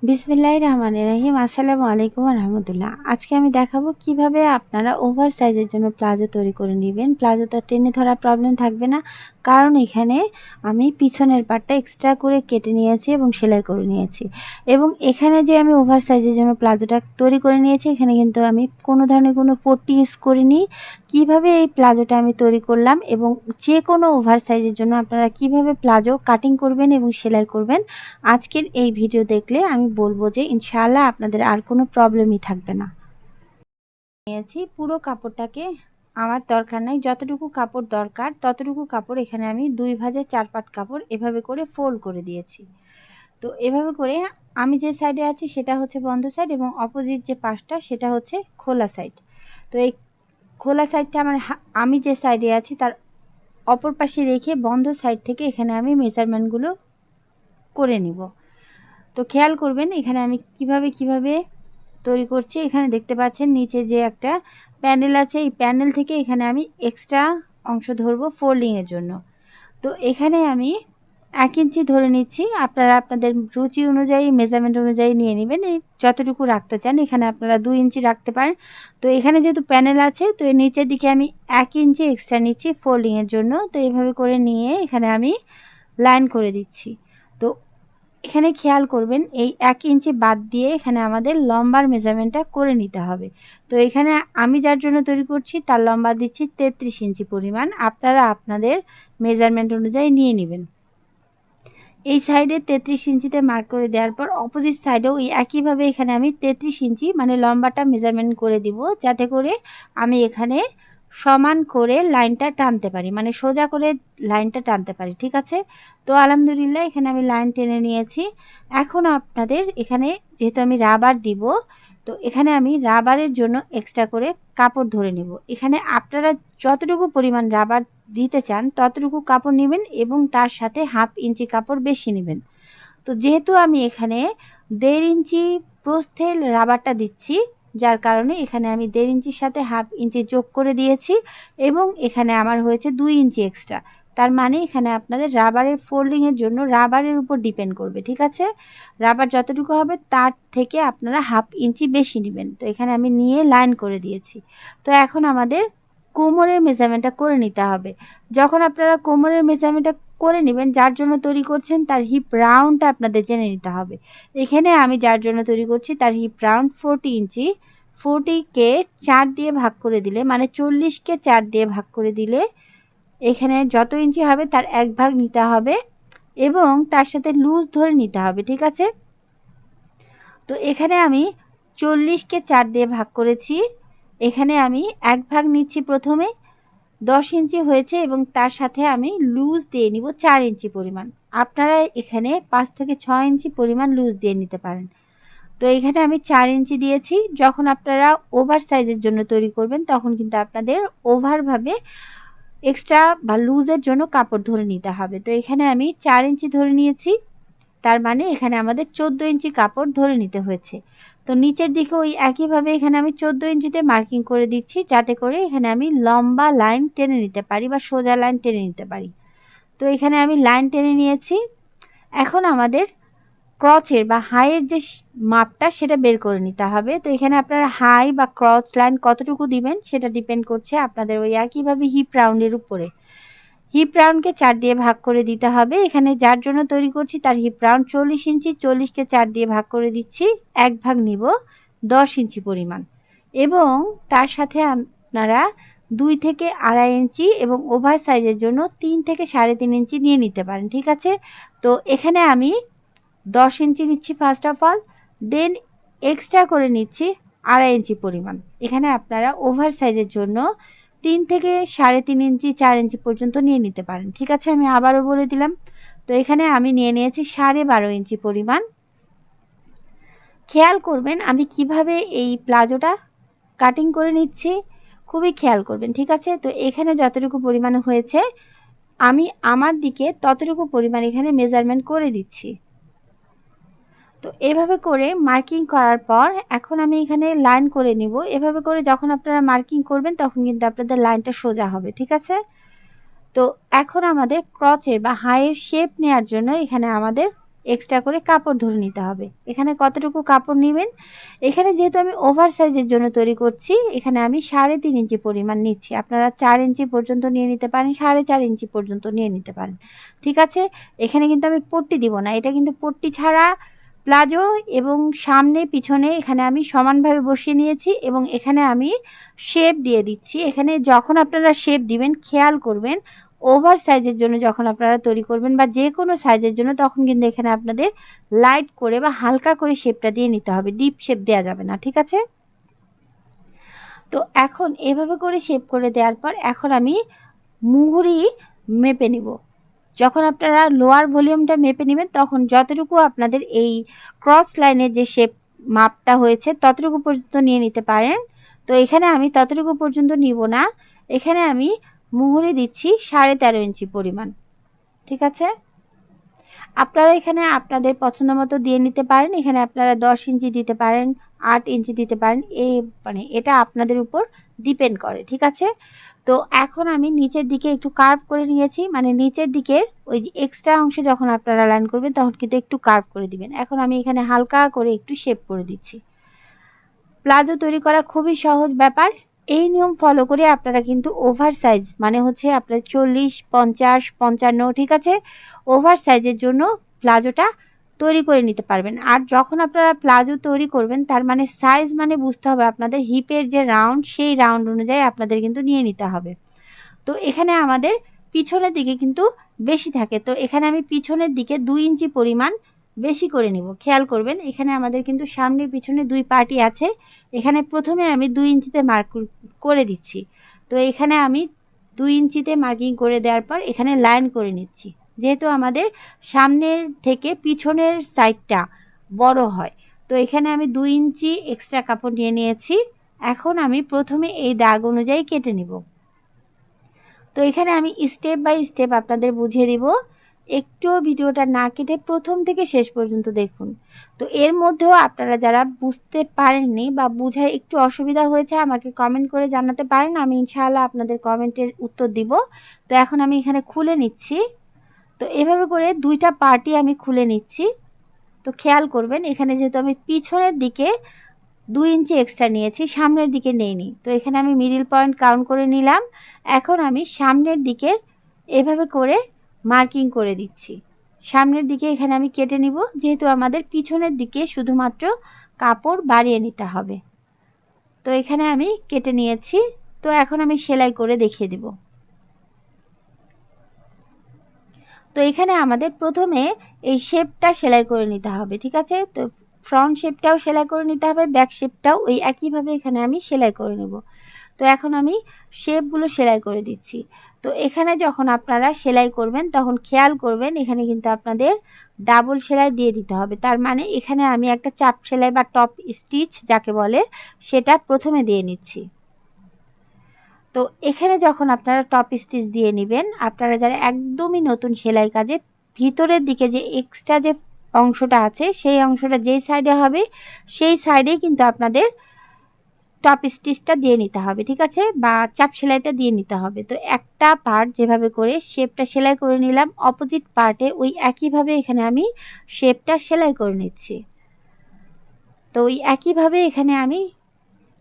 বিসমিল্লাহির রহমানির রহিম। আসসালামু আলাইকুম ওয়া রাহমাতুল্লাহ। আজকে আমি দেখাবো কিভাবে আপনারা ওভার সাইজের জন্য প্লাজো তৈরি করে নেবেন। প্লাজোটা টেনে ধরার প্রবলেম থাকবে না, কারণ এখানে আমি পিছনের পার্টটা এক্সট্রা করে কেটে নিয়েছি এবং সেলাই করে নিয়েছি। এবং এখানে যে আমি ওভার সাইজের জন্য প্লাজোটা তৈরি করে নিয়েছি, এখানে কিন্তু আমি কোনো ধরনের কোনো পট্টি ইউজ করিনি। কিভাবে এই প্লাজোটা আমি তৈরি করলাম এবং যে কোনো ওভার সাইজের জন্য আপনারা কিভাবে প্লাজো কাটিং করবেন এবং সেলাই করবেন, আজকের এই ভিডিও দেখলে আমি বলবো যে ইনশাআল্লাহ আপনাদের আর কোনো প্রবলেমই থাকবে না। নিয়েছি পুরো কাপড়টাকে, আমার দরকার নাই, যতটুকু কাপড় দরকার ততটুকু কাপড় এখানে আমি 2 ভাঁজে 4 পাট কাপড় এভাবে করে ফোল্ড করে দিয়েছি। তো এভাবে করে আমি যে সাইডে আছি সেটা হচ্ছে বন্ধ সাইড এবং অপোজিট যে পাশটা সেটা হচ্ছে খোলা সাইড। তো এই খোলা সাইডটা আমি যে সাইডে আছি তার অপর পাশে রেখে বন্ধ সাইড থেকে এখানে আমি মেজারমেন্টগুলো করে নিব। তো খেয়াল করবেন এখানে আমি কিভাবে তৈরি করছি। এখানে দেখতে পাচ্ছেন নিচে যে একটা প্যানেল আছে, এই প্যানেল থেকে এখানে আমি এক্সট্রা অংশ ধরবো ফোল্ডিং এর জন্য। তো এখানে আমি 1 ইঞ্চি ধরে নিচ্ছি, আপনারা আপনাদের রুচি অনুযায়ী মেজারমেন্ট অনুযায়ী নিয়ে নেবেন। এই যতটুকু রাখতে চান এখানে আপনারা 2 ইঞ্চি রাখতে পারেন। তো এখানে যেহেতু প্যানেল আছে তো এর নিচের দিকে আমি 1 ইঞ্চি এক্সট্রা নিচ্ছি ফোল্ডিং এর জন্য। তো এইভাবে করে নিয়ে এখানে আমি লাইন করে দিচ্ছি। তো এখানে খেয়াল করবেন এই 1 ইঞ্চি বাদ দিয়ে এখানে আমাদের লম্বার মেজারমেন্টটা করে নিতে হবে। তো এখানে আমি যার জন্য তৈরি করছি তার লম্বা দিচ্ছি 33 ইঞ্চি পরিমাণ। আপনারা আপনাদের মেজারমেন্ট অনুযায়ী নিয়ে নেবেন। এই সাইডে 33 ইঞ্চিতে মার্ক করে দেওয়ার পর অপোজিট সাইডেও এই একইভাবে এখানে আমি 33 ইঞ্চি মানে লম্বাটা মেজারমেন্ট করে দিব, যাতে করে আমি এখানে সমান করে লাইনটা টানতে পারি, মানে সোজা করে লাইনটা টানতে পারি। ঠিক আছে? তো আলহামদুলিল্লাহ এখানে আমি লাইন টেনে নিয়েছি। এখন আপনাদের এখানে যেহেতু আমি রাবার দিব, তো এখানে আমি রাবারের জন্য এক্সট্রা করে কাপড় ধরে নেব। এখানে আপনারা যতটুকু পরিমাণ রাবার দিতে চান ততটুকু কাপড় নেবেন এবং তার সাথে 1/2 ইঞ্চি কাপড় বেশি নেবেন। তো যেহেতু আমি এখানে 1.5 ইঞ্চি প্রস্থের রাবারটা দিচ্ছি, যার কারণে এখানে আমি 1.5 ইঞ্চির সাথে 1/2 ইঞ্চি যোগ করে দিয়েছি এবং এখানে আমার হয়েছে 2 ইঞ্চি এক্সট্রা। তার মানে এখানে আপনাদের রাবারের ফোল্ডিং এর জন্য রাবারের উপর ডিপেন্ড করবে। ঠিক আছে? রাবার যতটুকু হবে তার থেকে আপনারা 1/2 ইঞ্চি বেশি নেবেন। তো এখানে আমি নিয়ে লাইন করে দিয়েছি। তো এখন আমাদের কোমরের মেজারমেন্টটা করে নিতে হবে। যখন আপনারা কোমরের মেজারমেন্টটা করে নেবেন, যার জন্য তৈরি করছেন তার হিপ রাউন্ডটা আপনাদের জেনে নিতে হবে। এখানে আমি যার জন্য তৈরি করছি তার হিপ রাউন্ড 40 ইঞ্চি। 40 কে 4 দিয়ে ভাগ করে দিলে মানে 40 কে 4 দিয়ে ভাগ করে দিলে এখানে যত ইঞ্চি হবে তার 1 ভাগ নিতে হবে এবং তার সাথে লুজ ধরে নিতে হবে। ঠিক আছে? তো এখানে আমি 40 কে 4 দিয়ে ভাগ করেছি। এখানে আমি 1 ভাগ নিচ্ছি প্রথমে, 10 ইঞ্চি হয়েছে এবং তার সাথে আমি লুজ দিয়ে নিব 4 ইঞ্চি পরিমাণ। আপনারা এখানে 5 থেকে 6 ইঞ্চি পরিমাণ লুজ দিয়ে নিতে পারেন। তো এখানে আমি 4 ইঞ্চি দিয়েছি। যখন আপনারা ওভার সাইজের জন্য তৈরি করবেন তখন কিন্তু আপনাদের ওভারভাবে এক্সট্রা বা লুজের জন্য কাপড় ধরে নিতে হবে। তো এখানে আমি 4 ইঞ্চি ধরে নিয়েছি, তার মানে এখানে আমাদের 14 ইঞ্চি কাপড় ধরে নিতে হয়েছে। তো নিচের দিকে ওই একইভাবে এখানে আমি 14 ইঞ্চিতে মার্কিং করে দিচ্ছি, যাতে করে এখানে আমি লম্বা লাইন টেনে নিতে পারি বা সোজা লাইন টেনে নিতে পারি। তো এখানে আমি লাইন টেনে নিয়েছি। এখন আমাদের ক্রচের বা হাইয়ের যে মাপটা সেটা বের করে নিতে হবে। তো এখানে আপনারা হাই বা ক্রচ লাইন কতটুকু দিবেন সেটা ডিপেন্ড করছে আপনাদের ওই একইভাবে হিপ রাউন্ডের উপরে। হিপ রাউন্ডকে 4 দিয়ে ভাগ করে দিতে হবে। এখানে যার জন্য তৈরি করছি তার হিপ রাউন্ড 40 ইঞ্চি, 40 কে 4 দিয়ে ভাগ করে দিচ্ছি, 1 ভাগ নিব 10 ইঞ্চি পরিমাণ এবং তার সাথে আপনারা 2 থেকে 2.5 ইঞ্চি এবং ওভার সাইজের জন্য 3 থেকে 3.5 ইঞ্চি নিয়ে নিতে পারেন। ঠিক আছে? তো এখানে আমি 10 ইঞ্চি নিচ্ছি first of all, then extra করে নিচ্ছি 2.5 ইঞ্চি পরিমাণ। এখানে আপনারা ওভার সাইজের জন্য 3 থেকে 3.5 ইঞ্চি 4 ইঞ্চি পর্যন্ত নিয়ে নিতে পারেন। ঠিক আছে? আমি আবারও বলে দিলাম। তো এখানে আমি নিয়ে নিয়েছি 12.5 ইঞ্চি পরিমাণ। খেয়াল করবেন আমি কিভাবে এই প্লাজোটা কাটিং করে নিচ্ছি, খুবই খেয়াল করবেন। ঠিক আছে? তো এখানে যতটুকু পরিমাণ হয়েছে আমি আমার দিকে ততটুকু পরিমাণ এখানে মেজারমেন্ট করে দিচ্ছি। তো এভাবে করে মার্কিং করার পর এখন আমি এখানে লাইন করে নিব। এভাবে করে যখন আপনারা মার্কিং করবেন তখন কিন্তু আপনাদের লাইনটা সোজা হবে। ঠিক আছে? তো এখন আমাদের ক্রচের বা হাইয়ের শেপ নেওয়ার জন্য এখানে আমাদের এক্সট্রা করে কাপড় ধরে নিতে হবে। এখানে কতটুকু কাপড় নেবেন, এখানে যেহেতু আমি ওভার সাইজের জন্য তৈরি করছি, এখানে আমি 3.5 ইঞ্চি পরিমাণ নিচ্ছি। আপনারা 4 ইঞ্চি পর্যন্ত নিয়ে নিতে পারেন, 4.5 ইঞ্চি পর্যন্ত নিয়ে নিতে পারেন। ঠিক আছে, এখানে কিন্তু আমি পট্টি দিব না, এটা কিন্তু পট্টি ছাড়া প্লাজো, এবং সামনে পিছনে এখানে আমি সমানভাবে বসিয়ে নিয়েছি এবং এখানে আমি শেপ দিয়ে দিচ্ছি। এখানে যখন আপনারা শেপ দিবেন খেয়াল করবেন, ওভার সাইজের জন্য যখন আপনারা তৈরি করবেন বা যে কোনো সাইজের জন্য, তখন কিন্তু এখানে আপনাদের লাইট করে বা হালকা করে শেপটা দিয়ে নিতে হবে, ডিপ শেপ দেওয়া যাবে না। ঠিক আছে, তো এখন এভাবে করে শেপ করে দেওয়ার পর এখন আমি মুহুরি মেপে নিব। যখন আপনারা লোয়ার ভলিউমটা মেপে নেবেন তখন যতটুকু আপনাদের এই ক্রস লাইনের যে শেপ মাপটা হয়েছে ততটুকু পর্যন্ত নিয়ে নিতে পারেন। তো এখানে আমি ততটুকু পর্যন্ত নিব না, এখানে আমি মুহুরি দিচ্ছি 13.5 ইঞ্চি পরিমাণ। ঠিক আছে, আপনারা এখানে আপনাদের পছন্দ মতো দিয়ে নিতে পারেন। এখানে আপনারা 10 ইঞ্চি দিতে পারেন, 8 ইঞ্চি দিতে পারেন, এই মানে এটা আপনাদের উপর ডিপেন্ড করে। ঠিক আছে, তো এখন আমি নিচের দিকে একটু কার্ভ করে নিয়েছি, মানে নিচের দিকের ওই যে এক্সট্রা অংশে যখন আপনারা লাইন করবেন তখন কিন্তু একটু কার্ভ করে দিবেন। এখন আমি এখানে হালকা করে একটু শেপ করে দিচ্ছি। প্লাজো তৈরি করা খুবই সহজ ব্যাপার। এই নিয়ম ফলো করে আপনারা কিন্তু ওভার সাইজ মানে হচ্ছে আপনার 40, 50, 55, ঠিক আছে, ওভার সাইজের জন্য প্লাজোটা তৈরি করে নিতে পারবেন। আর যখন আপনারা প্লাজো তৈরি করবেন তার মানে সাইজ মানে বুঝতে হবে আপনাদের হিপের যে রাউন্ড সেই রাউন্ড অনুযায়ী আপনাদের কিন্তু নিয়ে নিতে হবে। তো এখানে আমাদের পিছনের দিকে কিন্তু বেশি থাকে, তো এখানে আমি পিছনের দিকে 2 ইঞ্চি পরিমাণ বেশি করে নিব। খেয়াল করবেন এখানে আমাদের কিন্তু সামনে পিছনে দুই পার্টি আছে, এখানে প্রথমে আমি 2 ইঞ্চিতে মার্ক করে দিচ্ছি। তো এখানে আমি 2 ইঞ্চিতে মার্কিং করে দেওয়ার পর এখানে লাইন করে নিচ্ছি। যেহেতু আমাদের সামনের থেকে পিছনের সাইডটা বড় হয়, তো এখানে আমি 2 ইঞ্চি এক্সট্রা কাপড় নিয়ে নিয়েছি। এখন আমি প্রথমে এই দাগ অনুযায়ী কেটে নিব। তো এখানে আমি স্টেপ বাই স্টেপ আপনাদের বুঝিয়ে দিব, একটু ভিডিওটা না কেটে প্রথম থেকে শেষ পর্যন্ত দেখুন। তো এর মধ্যেও আপনারা যারা বুঝতে পারেননি বা বুঝায় একটু অসুবিধা হয়েছে আমাকে কমেন্ট করে জানাতে পারেন, আমি ইনশাআল্লাহ আপনাদের কমেন্টের উত্তর দিব। তো এখন আমি এখানে খুলে নিচ্ছি। তো এভাবে করে দুইটা পার্টি আমি খুলে নিচ্ছি। তো খেয়াল করবেন এখানে যেহেতু আমি পিছনের দিকে 2 ইঞ্চি এক্সট্রা নিয়েছি, সামনের দিকে নেইনি, তো এখানে আমি মিডল পয়েন্ট কাউন্ট করে নিলাম। এখন আমি সামনের দিকে এভাবে করে মার্কিং করে দিচ্ছি। সামনের দিকে এখানে আমি কেটে নিব, যেহেতু আমাদের পিছনের দিকে শুধুমাত্র কাপড় বাড়িয়ে নিতে হবে। তো এখানে আমি কেটে নিয়েছি। তো এখন আমি সেলাই করে দেখিয়ে দিব। তো এখানে আমাদের প্রথমে এই শেপটা সেলাই করে নিতে হবে। ঠিক আছে, তো ফ্রন্ট শেপটাও সেলাই করে নিতে হবে, ব্যাক শেপটাও ওই একইভাবে এখানে আমি সেলাই করে নেব। তো এখন আমি শেপগুলো সেলাই করে দিচ্ছি। তো এখানে যখন আপনারা সেলাই করবেন তখন খেয়াল করবেন এখানে কিন্তু আপনাদের ডাবল সেলাই দিয়ে দিতে হবে। তার মানে এখানে আমি একটা চাপ সেলাই বা টপ স্টিচ যাকে বলে সেটা প্রথমে দিয়ে নিচ্ছি। তো এখানে যখন আপনারা টপ স্টিচ দিয়ে নেবেন, আপনারা যারা একদমই নতুন সেলাই কাজে ভিতরের দিকে যে এক্সট্রা যে অংশটা আছে সেই অংশটা যেই সাইডে হবে সেই সাইডে কিন্তু আপনাদের টপ স্টিচটা দিয়ে নিতে হবে। ঠিক আছে, বা চাপ সেলাইটা দিয়ে নিতে হবে। তো একটা পার্ট যেভাবে করে শেপটা সেলাই করে নিলাম, অপোজিট পার্টে ওই একইভাবে এখানে আমি শেপটা সেলাই করে নিচ্ছি। তো ওই একইভাবে এখানে আমি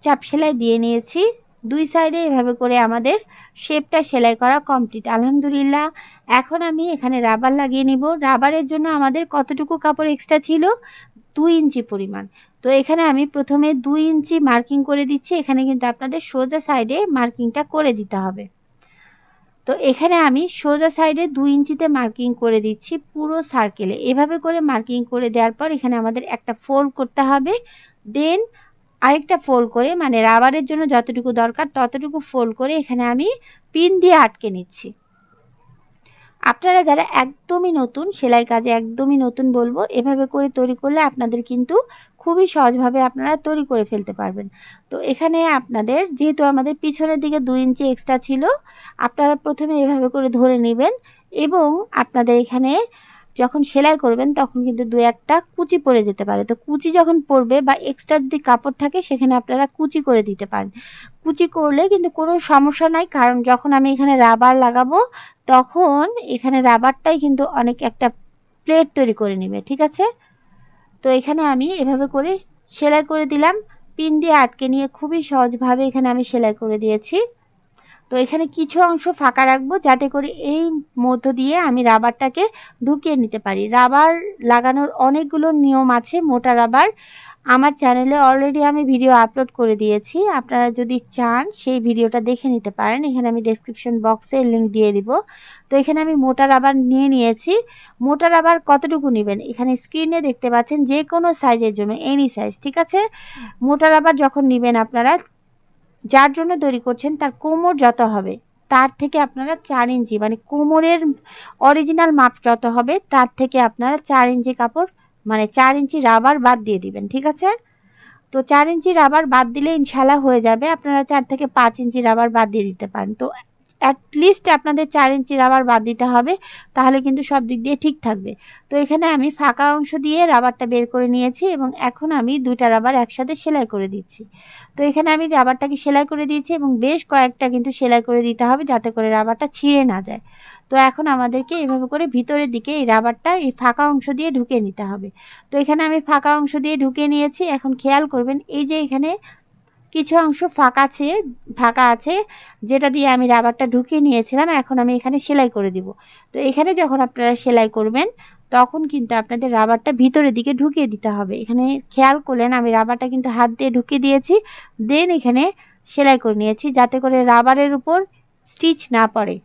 চাপ সেলাই দিয়ে নিয়েছি। দুই সাইডে এভাবে করে আমাদের শেপটা সেলাই করা কমপ্লিট আলহামদুলিল্লাহ। এখন আমি এখানে রাবার লাগিয়ে নিব। রাবারের জন্য আমাদের কতটুকু কাপড় এক্সট্রা ছিল, 2 ইঞ্চি পরিমাণ। তো এখানে আমি প্রথমে 2 ইঞ্চি মার্কিং করে দিচ্ছি। এখানে কিন্তু আপনাদের সোজা সাইডে মার্কিংটা করে দিতে হবে। তো এখানে আমি সোজা সাইডে 2 ইঞ্চিতে মার্কিং করে দিচ্ছি পুরো সার্কেলে। এভাবে করে মার্কিং করে দেওয়ার পর এখানে আমাদের একটা ফোল্ড করতে হবে, দেন আরেকটা ফোল্ড করে মানে রাবারের জন্য যতটুকু দরকার ততটুকু ফোল্ড করে এখানে আমি পিন দিয়ে আটকে নিচ্ছি। আপনারা যারা একদমই নতুন সেলাই কাজে একদমই নতুন বলবো, এভাবে করে তৈরি করলে আপনাদের কিন্তু খুবই সহজভাবে আপনারা তৈরি করে ফেলতে পারবেন। তো এখানে আপনাদের যেহেতু আমাদের পিছনের দিকে 2 ইঞ্চি এক্সট্রা ছিল, আপনারা প্রথমে এভাবে করে ধরে নেবেন এবং আপনাদের এখানে যখন সেলাই করবেন তখন কিন্তু দু একটা কুচি পড়ে যেতে পারে। তো কুচি যখন পড়বে বা এক্সট্রা যদি কাপড় থাকে সেখানে আপনারা কুচি করে দিতে পারেন। কুচি করলে কিন্তু কোনো সমস্যা নাই, কারণ যখন আমি এখানে রাবার লাগাবো তখন এখানে রাবারটাই কিন্তু অনেক একটা প্লেট তৈরি করে নেবে, ঠিক আছে। তো এখানে আমি এভাবে করে সেলাই করে দিলাম, পিন দিয়ে আটকে নিয়ে খুবই সহজভাবে এখানে আমি সেলাই করে দিয়েছি। তো এখানে কিছু অংশ ফাঁকা রাখবো যাতে করে এই মধ্য দিয়ে আমি রাবারটাকে ঢুকিয়ে নিতে পারি। রাবার লাগানোর অনেকগুলো নিয়ম আছে, মোটা রাবার আমার চ্যানেলে অলরেডি আমি ভিডিও আপলোড করে দিয়েছি, আপনারা যদি চান সেই ভিডিওটা দেখে নিতে পারেন, এখানে আমি ডেসক্রিপশন বক্সে লিংক দিয়ে দিব। তো এখানে আমি মোটা রাবার নিয়ে নিয়েছি। মোটা রাবার কতটুকু নেবেন এখানে স্ক্রিনে দেখতে পাচ্ছেন, যে কোনো সাইজের জন্য এনি সাইজ, ঠিক আছে। মোটা রাবার যখন নেবেন আপনারা, যার জন্য তৈরি করছেন তার কোমর যত হবে তার থেকে আপনারা 4 ইঞ্চি, মানে কোমরের অরিজিনাল মাপ যত হবে তার থেকে আপনারা 4 ইঞ্চি কাপড়, মানে 4 ইঞ্চি রাবার বাদ দিয়ে দিবেন, ঠিক আছে। তো 4 ইঞ্চি রাবার বাদ দিলে ইনশাল্লাহ হয়ে যাবে, আপনারা 4 থেকে 5 ইঞ্চি রাবার বাদ দিয়ে দিতে পারেন। তো অ্যাটলিস্ট আপনাদের 4 ইঞ্চি রাবার বাদ দিতে হবে, তাহলে কিন্তু সব দিক দিয়ে ঠিক থাকবে। তো এখানে আমি ফাঁকা অংশ দিয়ে রাবারটা বের করে নিয়েছি এবং এখন আমি দুইটা রাবার একসাথে সেলাই করে দিচ্ছি। তো এখানে আমি রাবারটাকে সেলাই করে দিয়েছি এবং বেশ কয়েকটা কিন্তু সেলাই করে দিতে হবে যাতে করে রাবারটা ছিঁড়ে না যায়। তো এখন আমাদেরকে এভাবে করে ভিতরের দিকে এই রাবারটা এই ফাঁকা অংশ দিয়ে ঢুকিয়ে নিতে হবে। তো এখানে আমি ফাঁকা অংশ দিয়ে ঢুকিয়ে নিয়েছি। এখন খেয়াল করবেন এই যে এখানে কিছু অংশ ফাঁকা আছে যেটা দিয়ে আমি রাবারটা ঢুকিয়ে নিয়েছিলাম, এখন আমি এখানে সেলাই করে দিব। তো এখানে যখন আপনারা সেলাই করবেন তখন কিন্তু আপনাদের রাবারটা ভিতরের দিকে ঢুকিয়ে দিতে হবে। এখানে খেয়াল করলেন আমি রাবারটা কিন্তু হাত দিয়ে ঢুকিয়ে দিয়েছি, দেন এখানে সেলাই করে নিয়েছি যাতে করে রাবারের উপর স্টিচ না পড়ে।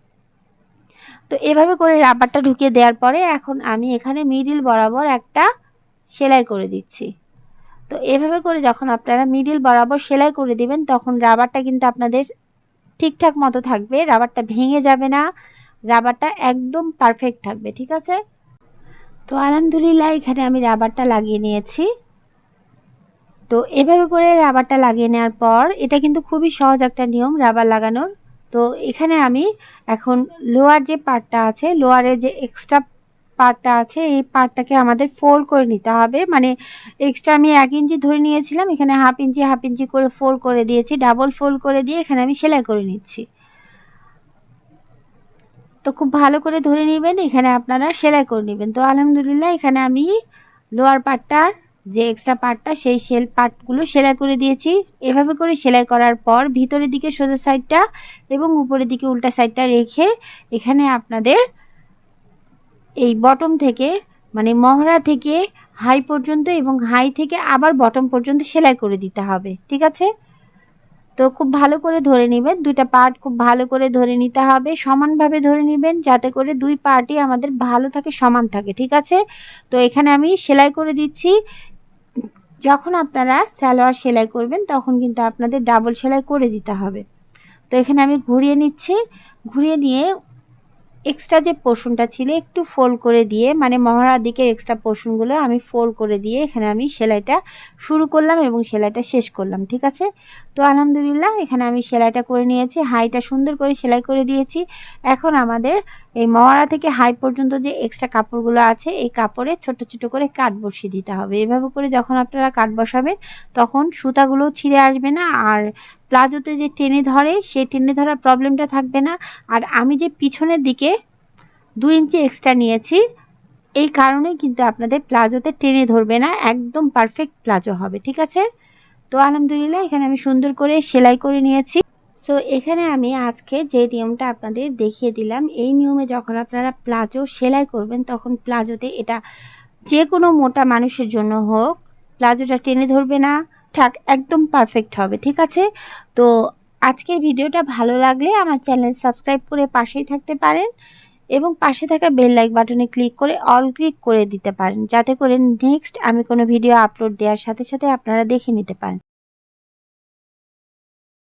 তো এভাবে করে রাবারটা ঢুকিয়ে দেওয়ার পরে এখন আমি এখানে মিডিল বরাবর একটা সেলাই করে দিচ্ছি। তো এভাবে করে যখন আপনারা মিডিল বরাবর সেলাই করে দিবেন তখন রাবারটা কিন্তু আপনাদের ঠিকঠাক মতো থাকবে, রাবারটা ভেঙে যাবে না, রাবারটা একদম পারফেক্ট থাকবে, ঠিক আছে। তো আলহামদুলিল্লাহ এখানে আমি রাবারটা লাগিয়ে নিয়েছি। তো এভাবে করে রাবারটা লাগিয়ে নেওয়ার পর, এটা কিন্তু খুবই সহজ একটা নিয়ম রাবার লাগানোর। তো এখানে আমি এখন লোয়ার যে পার্টটা আছে, লোয়ারের যে এক্সট্রা পার্টটা আছে এই পার্টটাকে আমাদের ফোল্ড করে নিতে হবে। মানে এক্সট্রা আমি 1 ইঞ্চি ধরে নিয়েছিলাম, এখানে হাফ ইঞ্চি করে ফোল্ড করে দিয়েছি, ডাবল ফোল্ড করে দিয়ে এখানে আমি সেলাই করে নিচ্ছি। তো খুব ভালো করে ধরে নেবেন, এখানে আপনারা সেলাই করে নেবেন। তো আলহামদুলিল্লাহ এখানে আমি লোয়ার পার্টটার যে এক্সট্রা পার্টটা সেই পার্টগুলো সেলাই করে দিয়েছি। এভাবে করে সেলাই করার পর ভিতরের দিকে সোজা সাইডটা এবং উপরের দিকে উল্টা সাইডটা রেখে এখানে আপনাদের এই বটম থেকে, মানে মহড়া থেকে হাই পর্যন্ত এবং হাই থেকে আবার বটম পর্যন্ত সেলাই করে দিতে হবে, ঠিক আছে। তো খুব ভালো করে ধরে নেবেন, দুইটা পার্ট খুব ভালো করে ধরে নিতে হবে, সমানভাবে ধরে নেবেন যাতে করে দুই পার্টই আমাদের ভালো থাকে, সমান থাকে, ঠিক আছে। তো এখানে আমি সেলাই করে দিচ্ছি। যখন আপনারা সালোয়ার সেলাই করবেন তখন কিন্তু আপনাদের ডাবল সেলাই করে দিতে হবে। তো এখানে আমি ঘুরিয়ে নিচ্ছি, ঘুরিয়ে নিয়ে এক্সট্রা যে পোর্শনটা ছিল একটু ফোল্ড করে দিয়ে, মানে মহড়ার দিকের এক্সট্রা পোর্শনগুলো আমি ফোল্ড করে দিয়ে এখানে আমি সেলাইটা শুরু করলাম এবং সেলাইটা শেষ করলাম, ঠিক আছে। তো আলহামদুলিল্লাহ এখানে আমি সেলাইটা করে নিয়েছি, হাইটা সুন্দর করে সেলাই করে দিয়েছি। এখন আমাদের এই মহড়া থেকে হাই পর্যন্ত যে এক্সট্রা কাপড়গুলো আছে এই কাপড়ে ছোট ছোট করে কাট বসিয়ে দিতে হবে। এভাবে করে যখন আপনারা কাট বসাবেন তখন সুতাগুলো ছিঁড়ে আসবে না, আর প্লাজোতে যে টেনে ধরে সেই টেনে ধরার প্রবলেমটা থাকবে না। আর আমি যে পিছনের দিকে 2 ইঞ্চি এক্সট্রা নিয়েছি এই কারণেই কিন্তু আপনাদের প্লাজোতে টেনে ধরবে না, একদম পারফেক্ট প্লাজো হবে, ঠিক আছে। তো আলহামদুলিল্লাহ এখানে আমি সুন্দর করে সেলাই করে নিয়েছি। সো এখানে আমি আজকে যে নিয়মটা আপনাদের দেখিয়ে দিলাম, এই নিয়মে যখন আপনারা প্লাজো সেলাই করবেন তখন প্লাজোতে এটা যে কোনো মোটা মানুষের জন্য হোক প্লাজোটা টেনে ধরবে না, ঠিক একদম পারফেক্ট হবে, ঠিক আছে। তো আজকের ভিডিওটা ভালো লাগলে আমার চ্যানেল সাবস্ক্রাইব করে পাশেই থাকতে পারেন এবং পাশে থাকা বেল লাইক বাটনে ক্লিক করে অল ক্লিক করে দিতে পারেন যাতে করে নেক্সট আমি কোনো ভিডিও আপলোড দেওয়ার সাথে সাথে আপনারা দেখে নিতে পারেন।